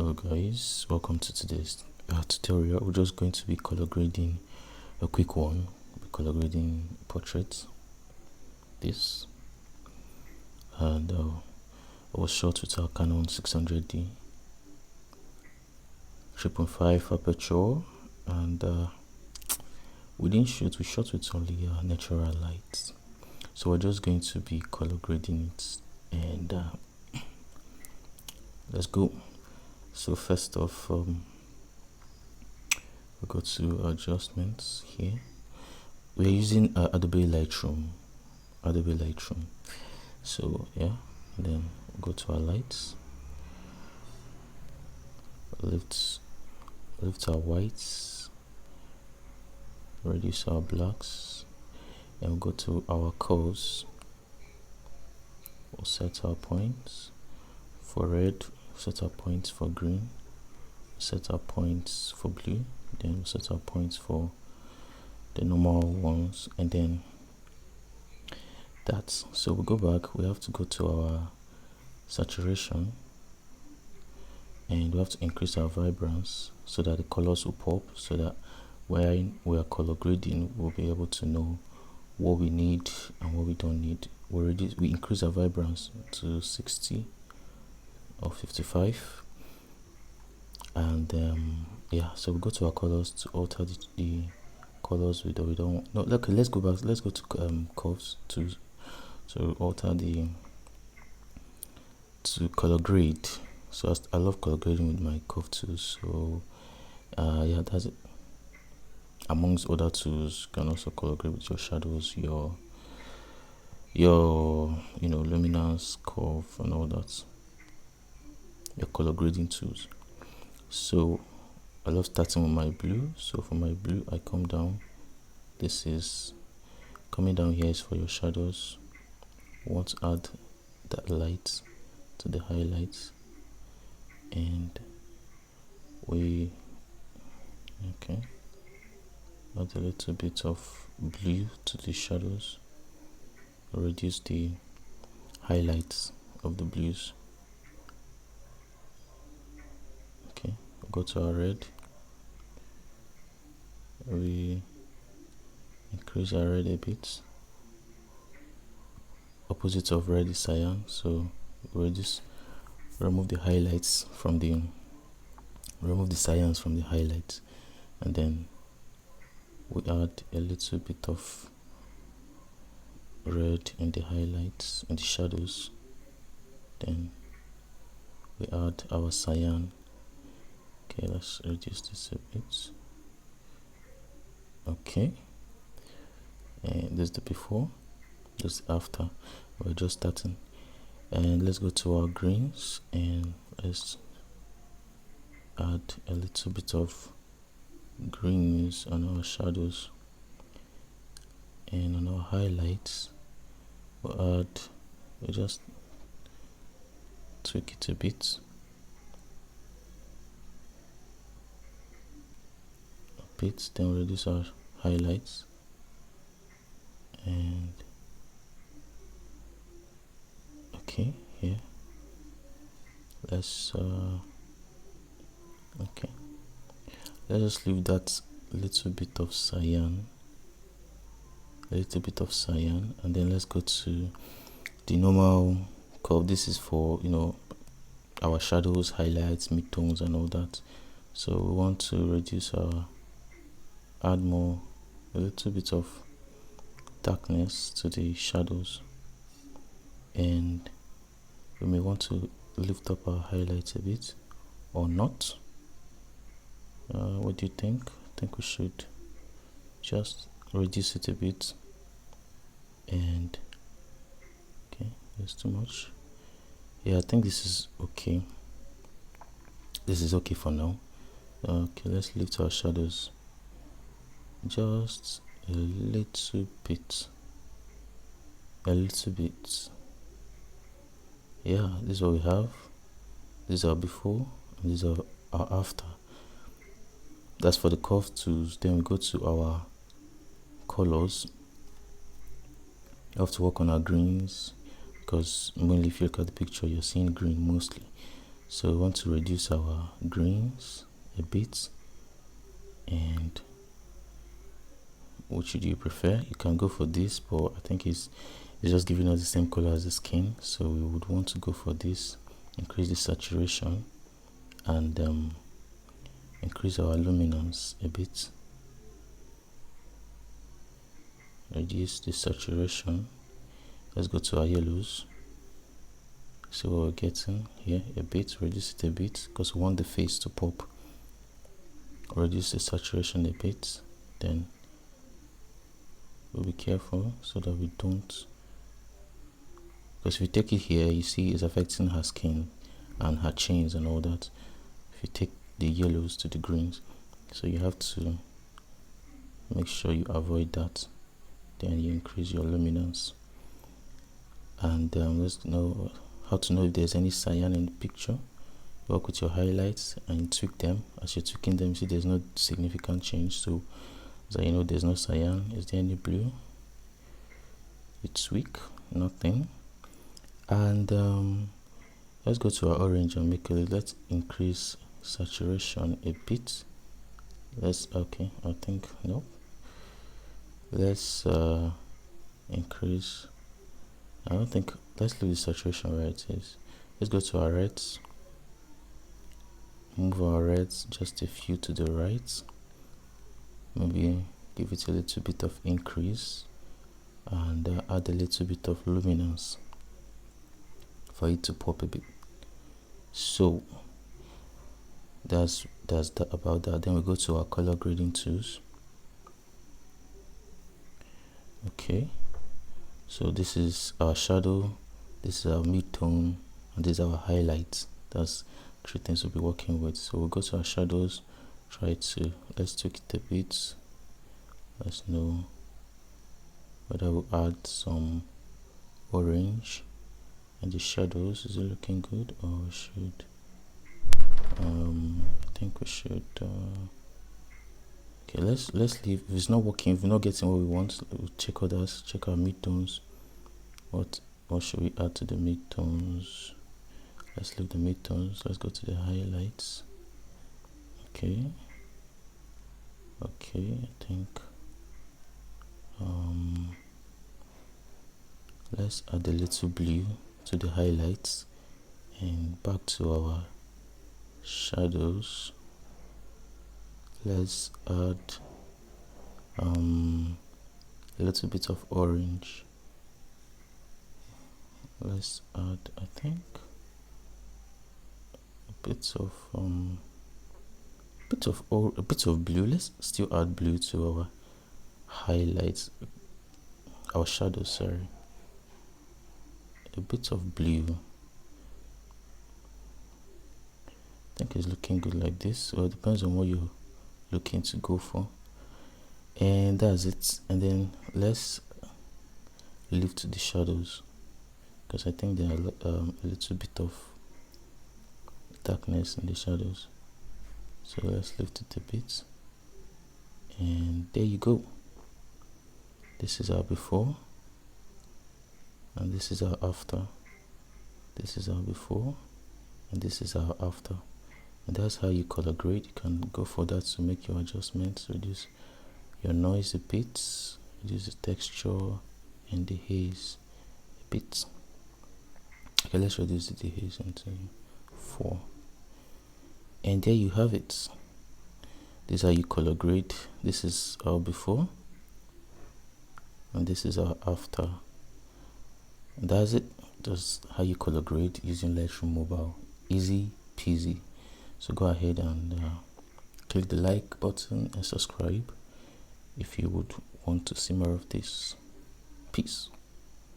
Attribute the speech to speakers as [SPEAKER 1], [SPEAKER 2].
[SPEAKER 1] Hello guys, welcome to today's tutorial. We're just going to be color grading a quick one. We're color grading portraits, this, and I was shot with our Canon 600D 3.5 aperture, and we didn't shoot, we shot with only natural lights. So we're just going to be color grading it, and let's go. So first off, we go to adjustments here. We're using Adobe Lightroom. So yeah, then go to our lights, lift our whites, reduce our blacks, and we'll go to our curves. We'll set our points for red, set our points for green, set our points for blue, then we'll set our points for the normal ones, and then that's so we go back. We have to go to our saturation, and we have to increase our vibrance so that the colors will pop, so that when we are color grading, we'll be able to know what we need and what we don't need. We increase our vibrance to 60 or 55, and yeah, so we go to our colors to alter the colors we don't. No, okay, let's go back. Let's go to curves to alter to color grade. So I love color grading with my curve tools. So yeah, that's it. Amongst other tools, you can also color grade with your shadows, your luminance, curve, and all that. Your color grading tools. So I love starting with my blue. So for my blue, I come down. This is coming down here is for your shadows. We want to add that light to the highlights, and we add a little bit of blue to the shadows, reduce the highlights of the blues. Okay, we'll go to our red. We increase our red a bit. Opposite of red is cyan, so remove the highlights from the cyans from the highlights, and then we add a little bit of red in the highlights and the shadows. Then we add our cyan. Okay, let's reduce this a bit. Okay, and this is the before, this is after. We're just starting, and let's go to our greens, and let's add a little bit of greens on our shadows, and on our highlights we'll just tweak it a bit, then reduce our highlights, and okay, here let's just leave that little bit of cyan, and then let's go to the normal curve. This is for our shadows, highlights, midtones, and all that. So we want to reduce add a little bit of darkness to the shadows, and we may want to lift up our highlights a bit or not. What do you think? I think we should just reduce it a bit, and okay, that's too much. Yeah, I think this is okay. This is okay for now. Okay, let's lift our shadows just a little bit. Yeah, this is what we have. This is our before, and this is our after. That's for the curve tools. Then we go to our colors. You have to work on our greens, because mainly if you look at the picture, you're seeing green mostly. So we want to reduce our greens a bit. And which would you prefer? You can go for this, but I think it's just giving us the same color as the skin, so we would want to go for this. Increase the saturation and increase our luminance a bit. Reduce the saturation. Let's go to our yellows. See what we're getting here a bit. Reduce it a bit because we want the face to pop. Reduce the saturation a bit, then we'll be careful so that we don't, because if you take it here, you see it's affecting her skin and her chains and all that. If you take the yellows to the greens, so you have to make sure you avoid that. Then you increase your luminance. And let's know how to know if there's any cyan in the picture. Work with your highlights and tweak them. As you're tweaking them, you see there's no significant change, so that you know there's no cyan. Is there any blue? You tweak, nothing. And let's go to our orange and make it. Let's increase saturation a bit. Okay, I think no. Let's increase. I don't think. Let's leave the saturation where it is. Let's go to our reds. Move our reds just a few to the right. Maybe give it a little bit of increase and add a little bit of luminance for it to pop a bit. So that's that about that. Then we go to our color grading tools. Okay, so this is our shadow, this is our mid-tone, and this is our highlights. That's three things we'll be working with. So we'll go to our shadows, let's tweak it a bit. Let's know whether we'll add some orange and the shadows. Is it looking good, or we should I think we should okay, let's leave. If it's not working, if we're not getting what we want, we'll check others, check our mid-tones. What should we add to the mid-tones? Let's leave the mid-tones. Let's go to the highlights. Okay, I think let's add a little blue to the highlights, and back to our shadows. Let's add a little bit of orange. Let's add, I think, a bit of blue. Let's still add blue to our highlights, our shadows, sorry. A bit of blue. I think it's looking good like this. Well, it depends on what you're looking to go for. And that's it. And then let's leave to the shadows, because I think there are a little bit of darkness in the shadows. So let's lift it a bit, and there you go. This is our before and this is our after. This is our before and this is our after. And that's how you color grade. You can go for that to make your adjustments, reduce your noise a bit, reduce the texture and the haze a bit. Okay, let's reduce the haze into 4. And there you have it. This is how you color grade. This is our before and this is our after. And that's it. That's how you color grade using Lightroom Mobile. Easy peasy. So go ahead and click the like button and subscribe if you would want to see more of this. Peace.